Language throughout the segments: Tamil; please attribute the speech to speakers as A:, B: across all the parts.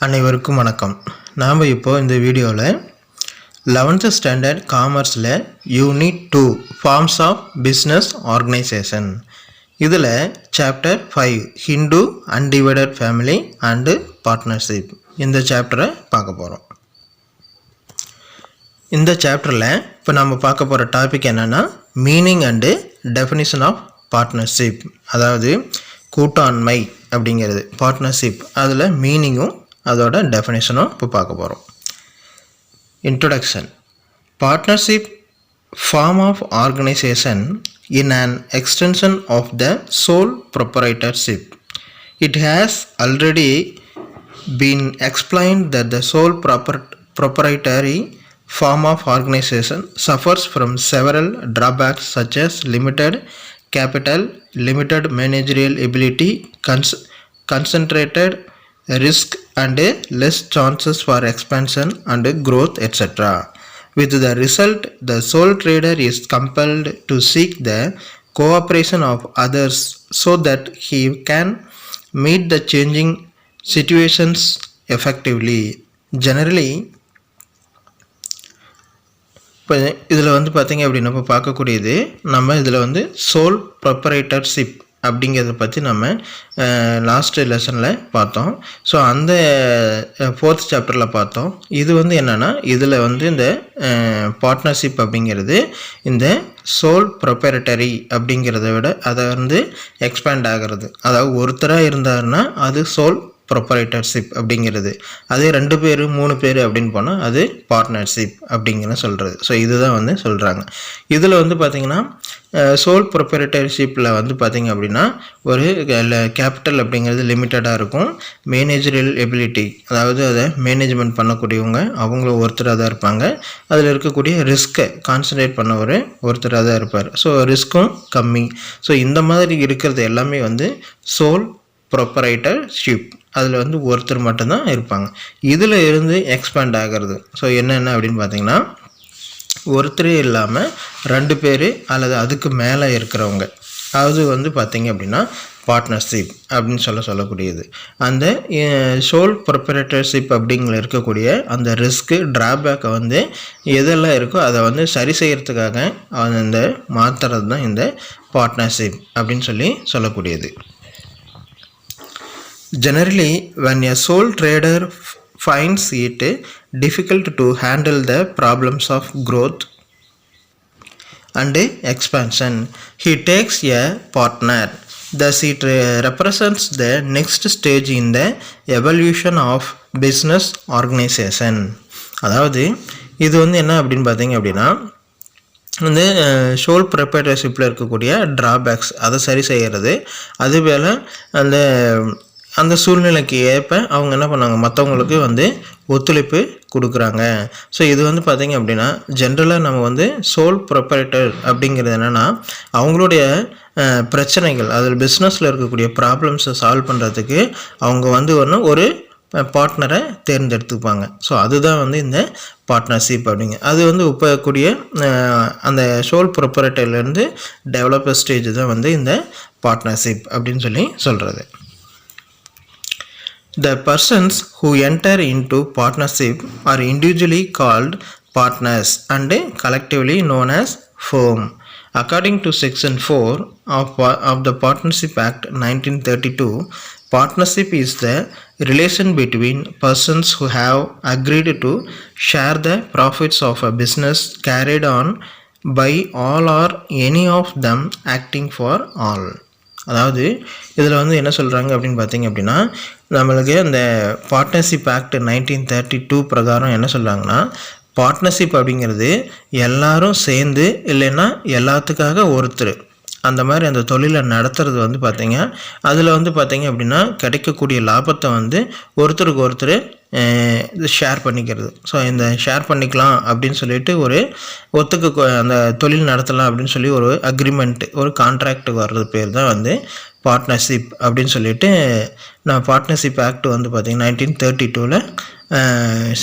A: அனைவருக்கும் வணக்கம். நாம் இப்போ இந்த வீடியோவில் 11th ஸ்டாண்டர்ட் காமர்ஸில் unit 2 forms of business organisation இதில் chapter 5 Hindu undivided family and partnership இந்த சாப்டரை பார்க்க போகிறோம். இந்த சாப்டரில் இப்போ நம்ம பார்க்க போகிற டாபிக் என்னென்னா meaning and definition of partnership, அதாவது கூட்டாண்மை அப்படிங்கிறது பார்ட்னர்ஷிப், அதில் மீனிங்கும் அதோட டெஃபினேஷனும் இப்போ பார்க்க போகிறோம். Introduction. Partnership form of organisation in an extension of the sole proprietorship. It has already been explained that the sole proprietary form of organization suffers from several drawbacks such as limited capital, limited managerial ability, concentrated risk and less chances for expansion and growth, etc. With the result, the sole trader is compelled to seek the cooperation of others so that he can meet the changing situations effectively. Generally, இப்போ இதில் வந்து பார்த்திங்க அப்படின்னா இப்போ பார்க்கக்கூடியது நம்ம இதில் வந்து சோல் ப்ரொப்ரைட்டர்ஷிப் அப்படிங்கிறத பற்றி நம்ம லாஸ்ட் லெசனில் பார்த்தோம். ஸோ அந்த 4th சாப்டரில் பார்த்தோம். இது வந்து என்னென்னா இதில் வந்து இந்த பார்ட்னர்ஷிப் அப்படிங்கிறது இந்த சோல் ப்ரொப்ரைட்டரி அப்படிங்கிறத விட அதை வந்து எக்ஸ்பேண்ட் ஆகிறது, அதாவது ஒருத்தராக இருந்தாருன்னா அது சோல் ப்ரொப்ரைட்டர்ஷிப் அப்படிங்கிறது, அதே 2 பேர் 3 பேர் அப்படின்னு போனால் அது பார்ட்னர்ஷிப் அப்படிங்கிற சொல்கிறது. ஸோ இதுதான் வந்து சொல்கிறாங்க. இதில் வந்து பார்த்திங்கன்னா சோல் ப்ரொப்ரைட்டர்ஷிப்பில் வந்து பார்த்திங்க அப்படின்னா ஒரு கேபிட்டல் அப்படிங்கிறது லிமிட்டடாக இருக்கும். மேனேஜரியல் எபிலிட்டி, அதாவது அதை மேனேஜ்மெண்ட் பண்ணக்கூடியவங்க அவங்களும் ஒருத்தராக தான் இருப்பாங்க. அதில் இருக்கக்கூடிய ரிஸ்க்கை கான்சன்ட்ரேட் பண்ண ஒருத்தராக தான் இருப்பார். ஸோ ரிஸ்க்கும் கம்மி. ஸோ இந்த மாதிரி இருக்கிறது எல்லாமே வந்து சோல் ப்ரொப்ரைட்டர்ஷிப், அதில் வந்து ஒருத்தர் மட்டும்தான் இருப்பாங்க. இதில் இருந்து எக்ஸ்பேண்ட் ஆகிறது. ஸோ என்னென்ன அப்படின்னு பார்த்தீங்கன்னா ஒருத்தரே இல்லாமல் 2 பேர் அல்லது அதுக்கு மேலே இருக்கிறவங்க, அது வந்து பார்த்திங்க அப்படின்னா பார்ட்னர்ஷிப் அப்படின்னு சொல்லக்கூடியது. அந்த சோல் ப்ரொப்ரைட்டர்ஷிப் அப்படிங்கிற இருக்கக்கூடிய அந்த ரிஸ்க்கு ட்ராபேக்கை வந்து எதெல்லாம் இருக்கோ அதை வந்து சரி செய்கிறதுக்காக அந்த மாற்றுறது தான் இந்த பார்ட்னர்ஷிப் அப்படின்னு சொல்லக்கூடியது. Generally, when a sole trader finds it difficult to handle the problems of growth and expansion, he takes a partner. Thus, it represents the next stage in the evolution of business organization. அதாவது இது வந்து என்ன அப்படின்னு பார்த்தீங்க அப்படின்னா வந்து சோல் ப்ரொப்ரைட்டர்ஷிப்பில் இருக்கக்கூடிய ட்ராபேக்ஸ் அதை சரி செய்கிறது, அதுபோல் அந்த சூழ்நிலைக்கு ஏற்ப அவங்க என்ன பண்ணாங்க, மற்றவங்களுக்கு வந்து ஒத்துழைப்பு கொடுக்குறாங்க. ஸோ இது வந்து பார்த்திங்க அப்படின்னா ஜென்ரலாக நம்ம வந்து சோல் ப்ரொப்ரைட்டர் அப்படிங்கிறது என்னென்னா அவங்களுடைய பிரச்சனைகள், அதில் பிஸ்னஸில் இருக்கக்கூடிய ப்ராப்ளம்ஸை சால்வ் பண்ணுறதுக்கு அவங்க வந்து ஒரு பார்ட்னரை தேர்ந்தெடுத்துப்பாங்க. ஸோ அதுதான் வந்து இந்த பார்ட்னர்ஷிப் அப்படிங்க. அது வந்து இப்போ கூடிய அந்த சோல் ப்ரொப்ரைட்டர்லேருந்து டெவலப்பர் ஸ்டேஜ் தான் வந்து இந்த பார்ட்னர்ஷிப் அப்படின்னு சொல்கிறது. The persons who enter into partnership are individually called partners and collectively known as firm. According to Section 4 of the Partnership Act 1932, partnership is the relation between persons who have agreed to share the profits of a business carried on by all or any of them acting for all. அதாவது இதில் வந்து என்ன சொல்கிறாங்க அப்படின்னு பார்த்தீங்க அப்படின்னா நம்மளுக்கு இந்த பார்ட்னர்ஷிப் ஆக்ட் 1932 பிரகாரம் என்ன சொல்கிறாங்கன்னா பார்ட்னர்ஷிப் அப்படிங்கிறது எல்லாரும் சேர்ந்து இல்லைன்னா எல்லாத்துக்காக ஒருத்தர் அந்த மாதிரி அந்த தொழிலை நடத்துறது வந்து பார்த்திங்க, அதில் வந்து பார்த்திங்க அப்படின்னா கிடைக்கக்கூடிய லாபத்தை வந்து ஒருத்தருக்கு ஒருத்தர் ஷேர் பண்ணிக்கிறது. ஸோ இந்த ஷேர் பண்ணிக்கலாம் அப்படின்னு சொல்லிட்டு ஒரு அந்த தொழில் நடத்தலாம் அப்படின்னு சொல்லி ஒரு அக்ரிமெண்ட், ஒரு கான்ட்ராக்ட் வர்றது பேர் தான் வந்து பார்ட்னர்ஷிப் அப்படின்னு சொல்லிட்டு நான் பார்ட்னர்ஷிப் ஆக்ட் வந்து பார்த்திங்கன்னா 1932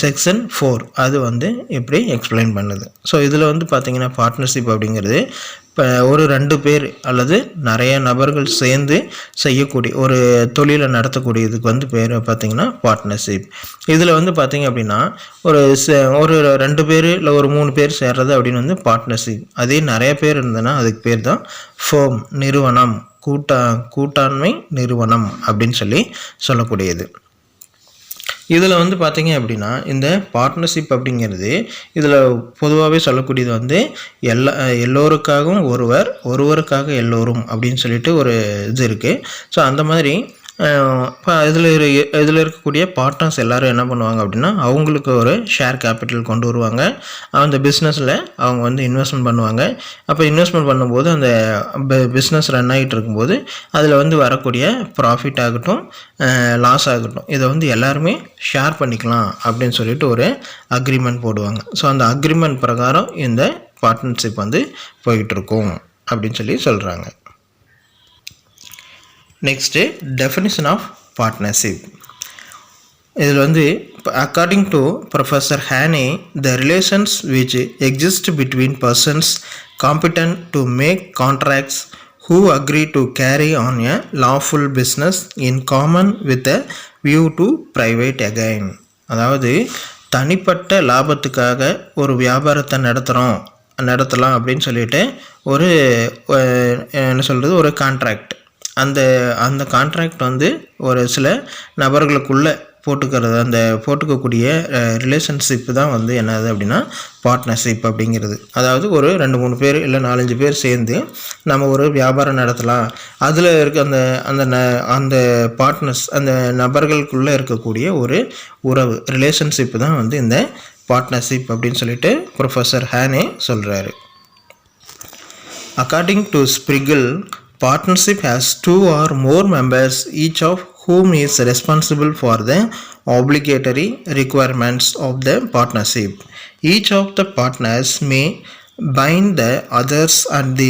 A: செக்ஷன் 4 அது வந்து இப்படி எக்ஸ்பிளைன் பண்ணுது. ஸோ இதில் வந்து பார்த்திங்கன்னா பார்ட்னர்ஷிப் அப்படிங்கிறது இப்போ ஒரு 2 பேர் அல்லது நிறைய நபர்கள் சேர்ந்து செய்யக்கூடிய ஒரு தொழிலை நடத்தக்கூடியதுக்கு வந்து பேர் பார்த்திங்கன்னா பார்ட்னர்ஷிப். இதில் வந்து பார்த்திங்க அப்படின்னா ஒரு 2 பேர் இல்லை ஒரு 3 பேர் சேர்றது அப்படின்னு வந்து பார்ட்னர்ஷிப். அதே நிறைய பேர் இருந்ததுன்னா அதுக்கு பேர் தான் ஃபேர்ம், நிறுவனம், கூட்டாண்மை நிறுவனம் அப்படின்னு சொல்லக்கூடியது. இதில் வந்து பார்த்திங்க அப்படின்னா இந்த பார்ட்னர்ஷிப் அப்படிங்கிறது இதில் பொதுவாகவே சொல்லக்கூடியது வந்து எல்லோருக்காகவும் ஒருவருக்காக எல்லோரும் அப்படின்னு சொல்லிட்டு ஒரு இது இருக்குது. ஸோ அந்த மாதிரி இப்போ இதில் இருக்கக்கூடிய பார்ட்னர்ஸ் எல்லோரும் என்ன பண்ணுவாங்க அப்படின்னா அவங்களுக்கு ஒரு ஷேர் கேபிட்டல் கொண்டு வருவாங்க. அந்த பிஸ்னஸில் அவங்க வந்து இன்வெஸ்ட்மெண்ட் பண்ணுவாங்க. அப்போ இன்வெஸ்ட்மெண்ட் பண்ணும்போது அந்த பிஸ்னஸ் ரன் ஆகிட்டு இருக்கும்போது அதில் வந்து வரக்கூடிய ப்ராஃபிட் ஆகட்டும் லாஸ் ஆகட்டும் இதை வந்து எல்லாருமே ஷேர் பண்ணிக்கலாம் அப்படின்னு சொல்லிட்டு ஒரு அக்ரிமெண்ட் போடுவாங்க. ஸோ அந்த அக்ரிமெண்ட் பிரகாரம் இந்த பார்ட்னர்ஷிப் வந்து போயிட்டுருக்கும் அப்படின்னு சொல்கிறாங்க. Next definition of partnership. இதில் வந்து according to professor Haney the relations which exist between persons competent to make contracts who agree to carry on a lawful business in common with a view to private gain. அதாவது தனிப்பட்ட லாபத்துக்காக ஒரு வியாபாரத்தை நடத்தலாம் அப்படின்னு சொல்லிட்டு ஒரு என்ன சொல்கிறது ஒரு கான்ட்ராக்ட். அந்த கான்ட்ராக்ட் வந்து ஒரு சில நபர்களுக்குள்ளே போட்டுக்கக்கூடிய ரிலேஷன்ஷிப் தான் வந்து என்னது அப்படின்னா பார்ட்னர்ஷிப் அப்படிங்கிறது. அதாவது ஒரு 2-3 பேர் இல்லை 4-5 பேர் சேர்ந்து நம்ம ஒரு வியாபாரம் நடத்தலாம். அதில் இருக்க அந்த பார்ட்னர்ஸ் அந்த நபர்களுக்குள்ளே இருக்கக்கூடிய ஒரு உறவு ரிலேஷன்ஷிப் தான் வந்து இந்த பார்ட்னர்ஷிப் அப்படின்னு சொல்லிட்டு ப்ரொஃபஸர் ஹேனே சொல்கிறாரு. According to Spriegel, partnership has 2 or more members, each of whom is responsible for the obligatory requirements of the partnership. Each of the partners may bind the others and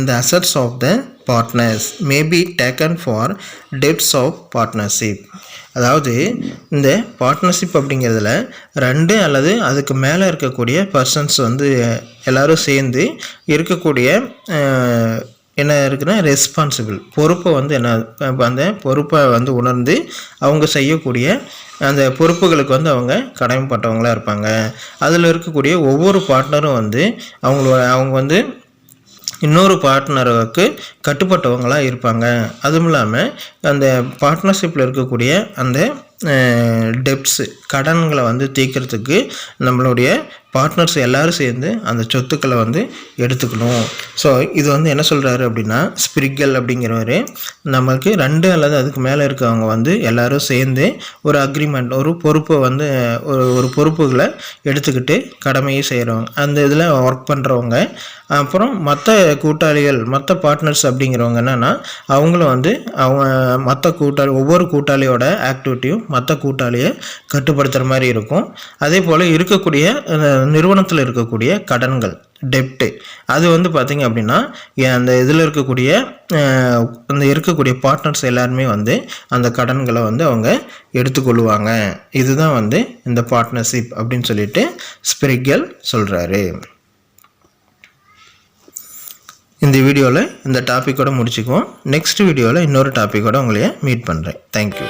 A: the assets of the partners may be taken for debts of partnership. அதாவது இந்த பார்ட்னர்ஷிப் அப்படிங்கிறதுல 2 அல்லது அதுக்கு மேலே இருக்கக்கூடிய பர்சன்ஸ் வந்து எல்லோரும் சேர்ந்து இருக்கக்கூடிய என்ன இருக்குன்னா ரெஸ்பான்சிபிள் பொறுப்பை வந்து அந்த பொறுப்பை வந்து உணர்ந்து அவங்க செய்யக்கூடிய அந்த பொறுப்புகளுக்கு வந்து அவங்க கடமைப்பட்டவங்களாக இருப்பாங்க. அதில் இருக்கக்கூடிய ஒவ்வொரு பார்ட்னரும் வந்து அவங்க வந்து இன்னொரு பார்ட்னருக்கு கட்டுப்பட்டவங்களாக இருப்பாங்க. அதுவும் இல்லாமல் அந்த பார்ட்னர்ஷிப்பில் இருக்கக்கூடிய அந்த டெப்ட்ஸு கடன்களை வந்து தீர்க்கறதுக்கு நம்மளுடைய பார்ட்னர்ஸ் எல்லோரும் சேர்ந்து அந்த சொத்துக்களை வந்து எடுத்துக்கணும். ஸோ இது வந்து என்ன சொல்கிறாரு அப்படின்னா ஸ்பிரிகல் அப்படிங்கிறவர் நமக்கு 2 அல்லது அதுக்கு மேலே இருக்கவங்க வந்து எல்லோரும் சேர்ந்து ஒரு அக்ரிமெண்ட் ஒரு பொறுப்பை வந்து ஒரு பொறுப்புகளை எடுத்துக்கிட்டு கடமையை செய்கிறவங்க அந்த இதில் ஒர்க் பண்ணுறவங்க. அப்புறம் மற்ற கூட்டாளிகள் மற்ற பார்ட்னர்ஸ் அப்படிங்கிறவங்க என்னென்னா அவங்களும் வந்து அவங்க ஒவ்வொரு கூட்டாளியோட ஆக்டிவிட்டியும் மற்ற கூட்டாளியை கட்டுப்படுத்துகிற மாதிரி இருக்கும். அதே போல் இருக்கக்கூடிய நிறுவனத்தில் இருக்கக்கூடிய கடன்கள் டெப்ட்டு அது வந்து பார்த்திங்க அப்படின்னா அந்த இதில் இருக்கக்கூடிய பார்ட்னர்ஸ் எல்லாருமே வந்து அந்த கடன்களை வந்து அவங்க எடுத்துக்கொள்ளுவாங்க. இதுதான் வந்து இந்த பார்ட்னர்ஷிப் அப்படின்னு சொல்லிட்டு ஸ்பிரிகல் சொல்கிறாரு. இந்த வீடியோவில் இந்த டாப்பிக்கோடு முடிச்சுக்குவோம். நெக்ஸ்ட் வீடியோவில் இன்னொரு டாப்பிக்கோடு உங்களையே மீட் பண்ணுறேன். தேங்க்யூ.